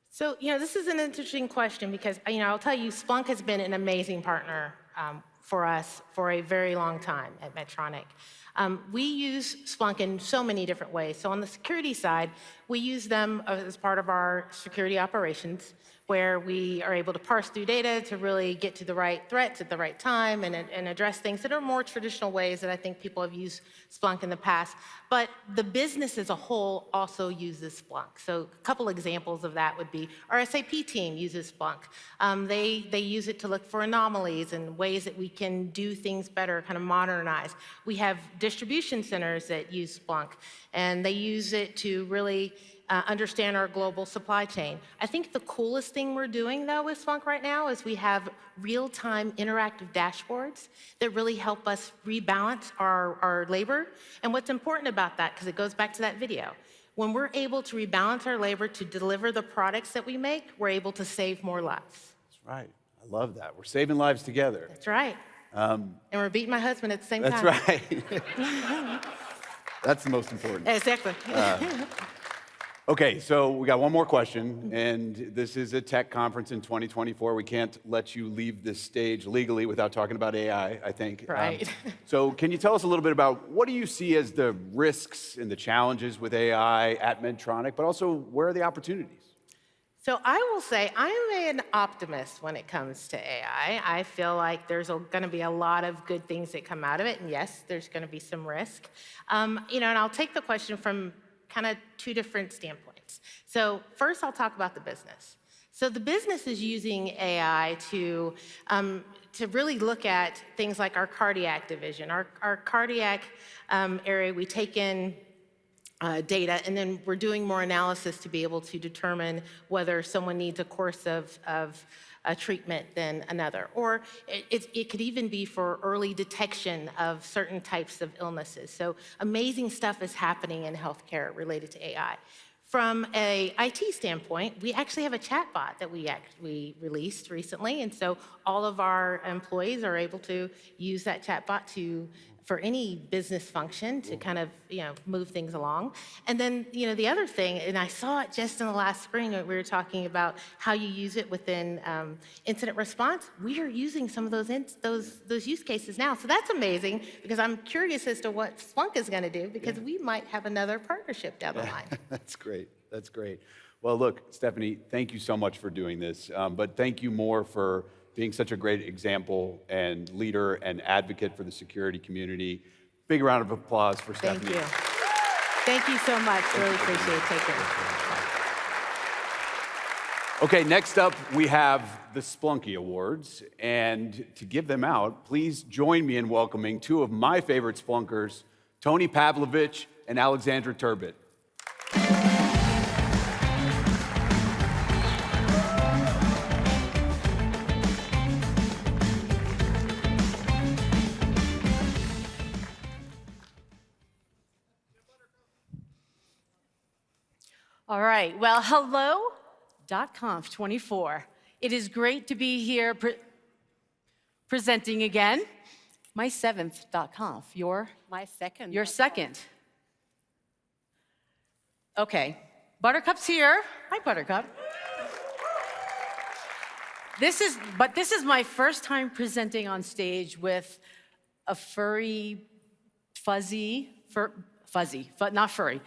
H: So, this is an interesting question because, I'll tell you, Splunk has been an amazing partner for us for a very long time at Medtronic. We use Splunk in so many different ways. So on the security side, we use them as part of our security operations, where we are able to parse through data to really get to the right threats at the right time and address things that are more traditional ways that I think people have used Splunk in the past. But the business as a whole also uses Splunk. So a couple examples of that would be our SAP team uses Splunk. They use it to look for anomalies and ways that we can do things better, kind of modernize. We have distribution centers that use Splunk, and they use it to really understand our global supply chain. I think the coolest thing we're doing, though, with Splunk right now is we have real-time interactive dashboards that really help us rebalance our labor. And what's important about that, because it goes back to that video, when we're able to rebalance our labor to deliver the products that we make, we're able to save more lives.
G: That's right. I love that. We're saving lives together.
H: That's right. And we're beating my husband at the same
G: That's
H: time.
G: right. That's the most important.
H: Exactly.
G: Okay, so we got one more question, and this is a tech conference in 2024. We can't let you leave this stage legally without talking about AI, I think.
H: Right.
G: So can you tell us a little bit about what do you see as the risks and the challenges with AI at Medtronic, but also where are the opportunities?
H: So I will say I'm an optimist when it comes to AI. I feel like there's going to be a lot of good things that come out of it, and yes, there's going to be some risk. And I'll take the question from kind of two different standpoints. So first, I'll talk about the business. So the business is using AI to really look at things like our cardiac division. Our cardiac area, we take in data, and then we're doing more analysis to be able to determine whether someone needs a course of a treatment than another. Or it could even be for early detection of certain types of illnesses. So amazing stuff is happening in healthcare related to AI. From a IT standpoint, we actually have a chatbot that we released recently, and so all of our employees are able to use that chatbot for any business function to kind of move things along. And then the other thing, and I saw it just in the last spring when we were talking about how you use it within incident response. We are using some of those use cases now. So that's amazing, because I'm curious as to what Splunk is going to do, because we might have another partnership down the line.
G: That's great. That's great. Well, look, Stephanie, thank you so much for doing this, but thank you more for being such a great example and leader and advocate for the security community. Big round of applause for Stephanie.
H: Thank you. Thank you so much. Really appreciate it. Take care.
G: Okay, next up, we have the Splunky Awards. And to give them out, please join me in welcoming two of my favorite Splunkers, Tony Pavlovich and Alexandra Turbot.
I: All right, well, hello, conf24. It is great to be here presenting again. My 7th .conf,
F: My second.
I: your second. Okay, Buttercup's here. Hi, Buttercup. This is my first time presenting on stage with a furry, not furry,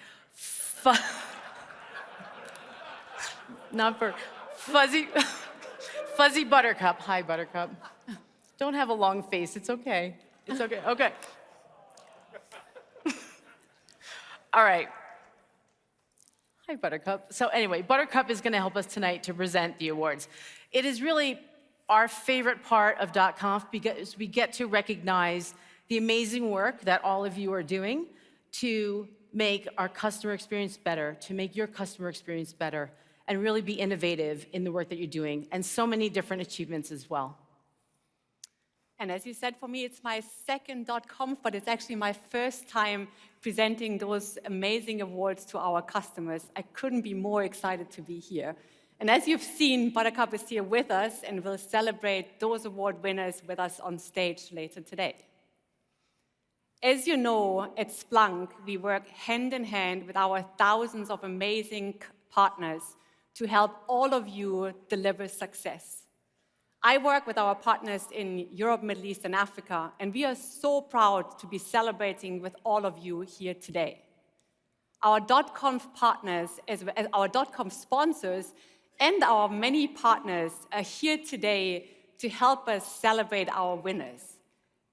I: not for fuzzy Buttercup. Hi, Buttercup. Don't have a long face. It's okay. It's okay. Okay. All right. Hi, Buttercup. So anyway, Buttercup is going to help us tonight to present the awards. It is really our favorite part of .conf because we get to recognize the amazing work that all of you are doing to make our customer experience better, to make your customer experience better, and really be innovative in the work that you're doing, and so many different achievements as well.
F: And as you said, for me, it's my second .conf, but it's actually my first time presenting those amazing awards to our customers. I couldn't be more excited to be here. And as you've seen, Buttercup is here with us and will celebrate those award winners with us on stage later today. As you know, at Splunk, we work hand in hand with our thousands of amazing partners to help all of you deliver success. I work with our partners in Europe, Middle East, and Africa, and we are so proud to be celebrating with all of you here today. Our .conf partners, as our .conf sponsors, and our many partners are here today to help us celebrate our winners.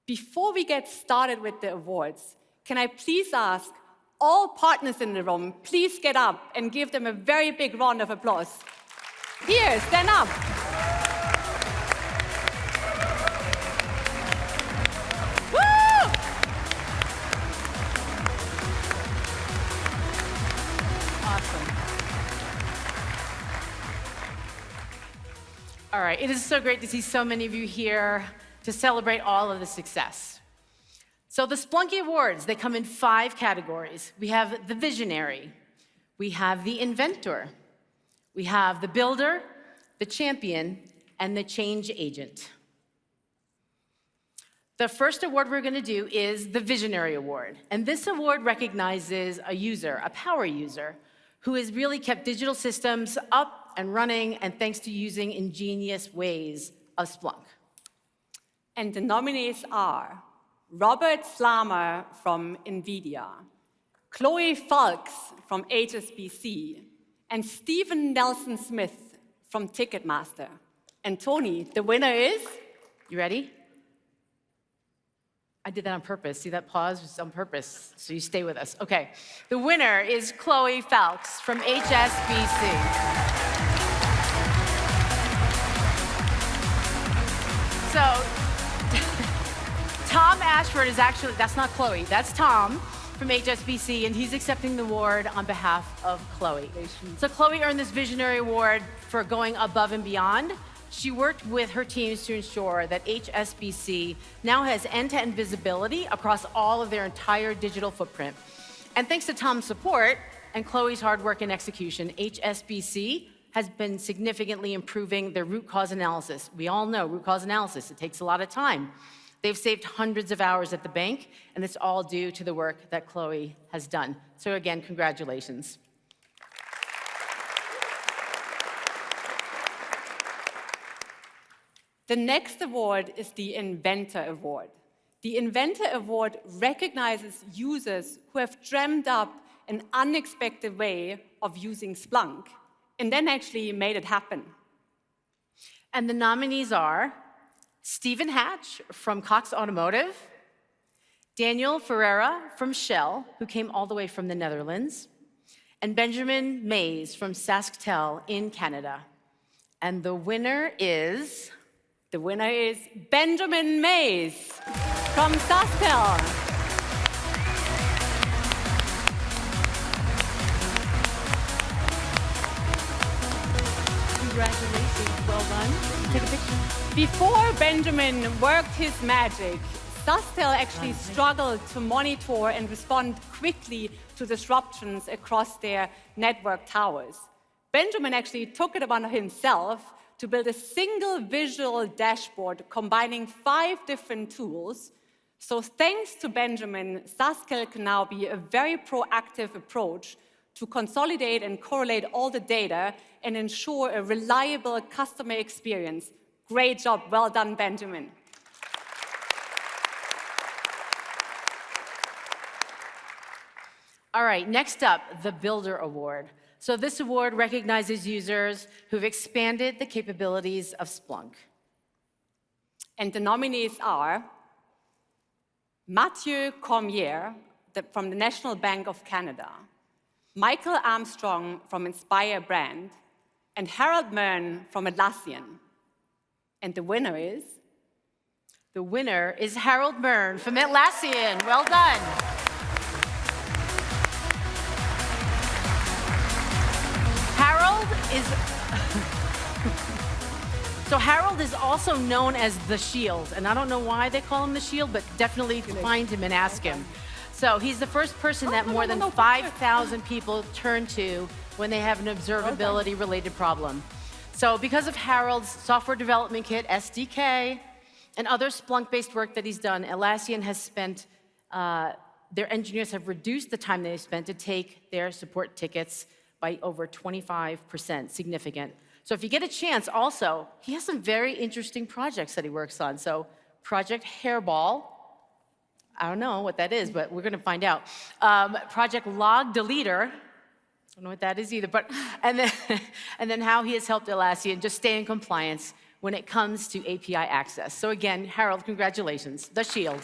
F: Before we get started with the awards, can I please ask all partners in the room, please get up and give them a very big round of applause. Here, stand up. Woo!
I: Awesome. All right, it is so great to see so many of you here to celebrate all of the success. So the Splunky Awards, they come in 5 categories. We have the visionary, we have the inventor, we have the builder, the champion, and the change agent. The first award we're going to do is the Visionary Award. And this award recognizes a user, a power user, who has really kept digital systems up and running, and thanks to using ingenious ways of Splunk.
J: And the nominees are Robert Slammer from NVIDIA, Chloe Falks from HSBC, and Stephen Nelson Smith from Ticketmaster. And Tony, the winner is?
I: You ready? I did that on purpose. See that pause was on purpose, so you stay with us. Okay, the winner is Chloe Falks from HSBC. So, Tom Ashford is actually, that's not Chloe, that's Tom from HSBC, and he's accepting the award on behalf of Chloe. So Chloe earned this Visionary Award for going above and beyond. She worked with her teams to ensure that HSBC now has end-to-end visibility across all of their entire digital footprint. And thanks to Tom's support and Chloe's hard work and execution, HSBC has been significantly improving their root cause analysis. We all know root cause analysis, it takes a lot of time. They've saved hundreds of hours at the bank, and it's all due to the work that Chloe has done. So again, congratulations.
J: The next award is the Inventor Award. The Inventor Award recognizes users who have dreamed up an unexpected way of using Splunk and then actually made it happen.
I: And the nominees are Stephen Hatch from Cox Automotive, Daniel Ferreira from Shell, who came all the way from the Netherlands, and Benjamin Mays from SaskTel in Canada. And the winner is?
J: The winner is Benjamin Mays from SaskTel.
I: Congratulations, well done. Take a picture.
J: Before Benjamin worked his magic, SaskTel actually struggled to monitor and respond quickly to disruptions across their network towers. Benjamin actually took it upon himself to build a single visual dashboard combining 5 different tools. So thanks to Benjamin, SaskTel can now be a very proactive approach to consolidate and correlate all the data and ensure a reliable customer experience. Great job, well done, Benjamin.
I: All right, next up, the Builder Award. So this award recognizes users who've expanded the capabilities of Splunk.
J: And the nominees are Mathieu Cormier from the National Bank of Canada, Michael Armstrong from Inspire Brand, and Harold Mern from Atlassian. And the winner is?
I: The winner is Harold Mern from Atlassian. Well done. So Harold is also known as the Shield, and I don't know why they call him the Shield, but definitely find him and ask him. So he's the first person that more than 5,000 people turn to when they have an observability-related problem. So because of Harold's software development kit, SDK, and other Splunk-based work that he's done, Atlassian has spent, their engineers have reduced the time they've spent to take their support tickets by over 25%, significant. So if you get a chance, also, he has some very interesting projects that he works on. So Project Hairball, I don't know what that is, but we're going to find out. Project Log Deleter, I don't know what that is either, but, and then how he has helped Atlassian just stay in compliance when it comes to API access. So again, Harold, congratulations, the Shield.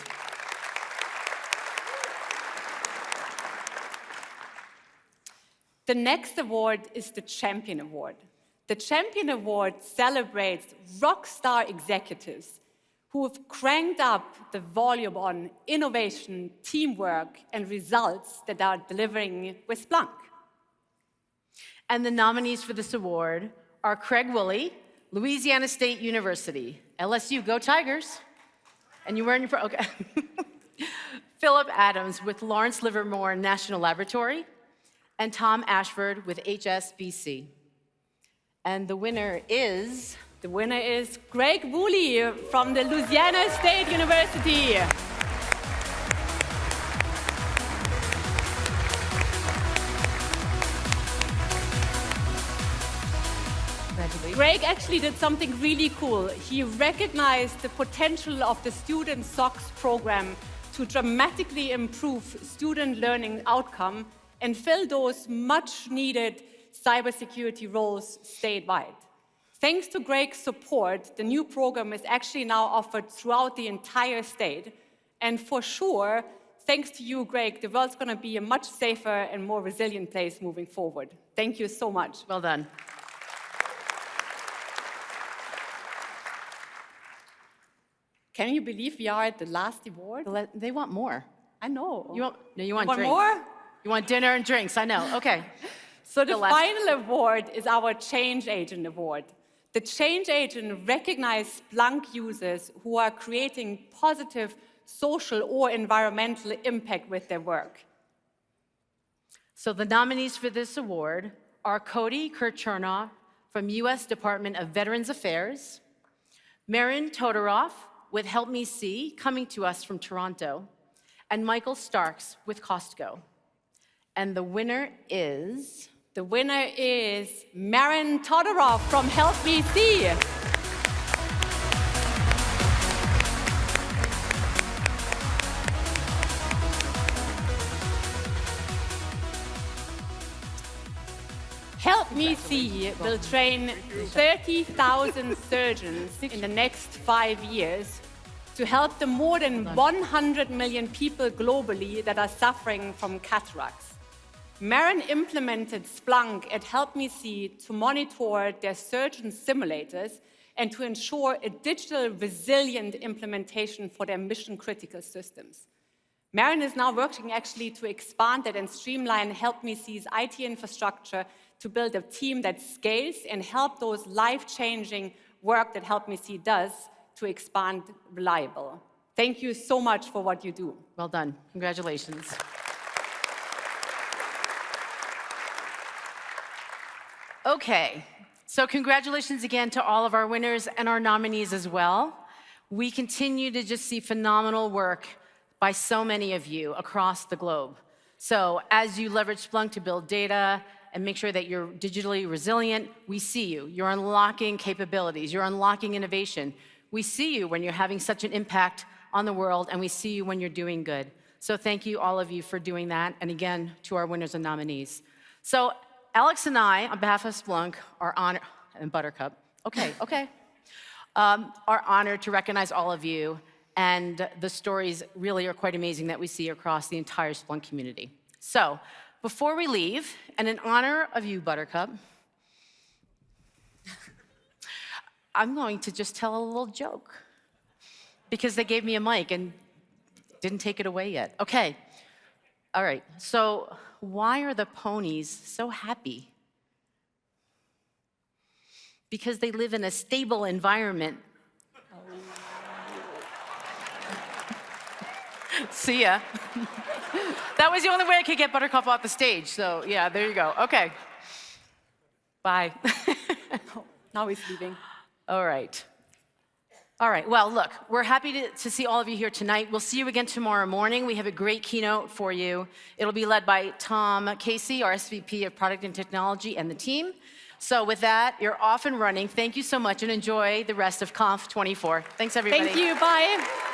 J: The next award is the Champion Award. The Champion Award celebrates rock star executives who have cranked up the volume on innovation, teamwork, and results that are delivering with Splunk.
I: And the nominees for this award are Craig Woolley Louisiana State University. LSU, go Tigers. And you're wearing your, okay. Philip Adams with Lawrence Livermore National Laboratory, and Tom Ashford with HSBC. And the winner is?
J: The winner is Greg Woolley from the Louisiana State University. Greg actually did something really cool. He recognized the potential of the Student SOX program to dramatically improve student learning outcome and fill those much needed cybersecurity roles statewide. Thanks to Greg's support, the new program is actually now offered throughout the entire state. And for sure, thanks to you, Greg, the world's going to be a much safer and more resilient place moving forward. Thank you so much.
I: Well done.
J: Can you believe we are at the last award?
I: They want more.
J: I know.
I: You want drinks.
J: More?
I: You want dinner and drinks, I know. Okay.
J: So the final award is our Change Agent Award. The Change Agent recognizes Splunk users who are creating positive social or environmental impact with their work.
I: So the nominees for this award are Cody Kirchnernoff from U.S. Department of Veterans Affairs, Marin Todorov with Help Me See, coming to us from Toronto, and Michael Starks with Costco. And the winner is?
J: The winner is Marin Todorov from Help Me See. Help Me See will train 30,000 surgeons in the next 5 years to help the more than 100 million people globally that are suffering from cataracts. Marin implemented Splunk at Help Me See to monitor their surgeon simulators and to ensure a digital resilient implementation for their mission-critical systems. Marin is now working actually to expand that and streamline Help Me See's IT infrastructure to build a team that scales and help those life-changing work that Help Me See does to expand reliable. Thank you so much for what you do.
I: Well done. Congratulations. Okay, so congratulations again to all of our winners and our nominees as well. We continue to just see phenomenal work by so many of you across the globe. So as you leverage Splunk to build data and make sure that you're digitally resilient, we see you. You're unlocking capabilities. You're unlocking innovation. We see you when you're having such an impact on the world, and we see you when you're doing good. So thank you, all of you, for doing that. And again, to our winners and nominees. So Alex and I, on behalf of Splunk, are honored, and Buttercup, are honored to recognize all of you. And the stories really are quite amazing that we see across the entire Splunk community. So before we leave, and in honor of you, Buttercup, I'm going to just tell a little joke because they gave me a mic and didn't take it away yet. Okay, all right, so why are the ponies so happy? Because they live in a stable environment. See ya. That was the only way I could get Buttercup off the stage, so yeah, there you go. Okay, bye.
J: Now he's leaving.
I: All right. All right, well, look, we're happy to see all of you here tonight. We'll see you again tomorrow morning. We have a great keynote for you. It'll be led by Tom Casey, our SVP of Product and Technology, and the team. So with that, you're off and running. Thank you so much, and enjoy the rest of Conf24. Thanks, everybody.
J: Thank you, bye.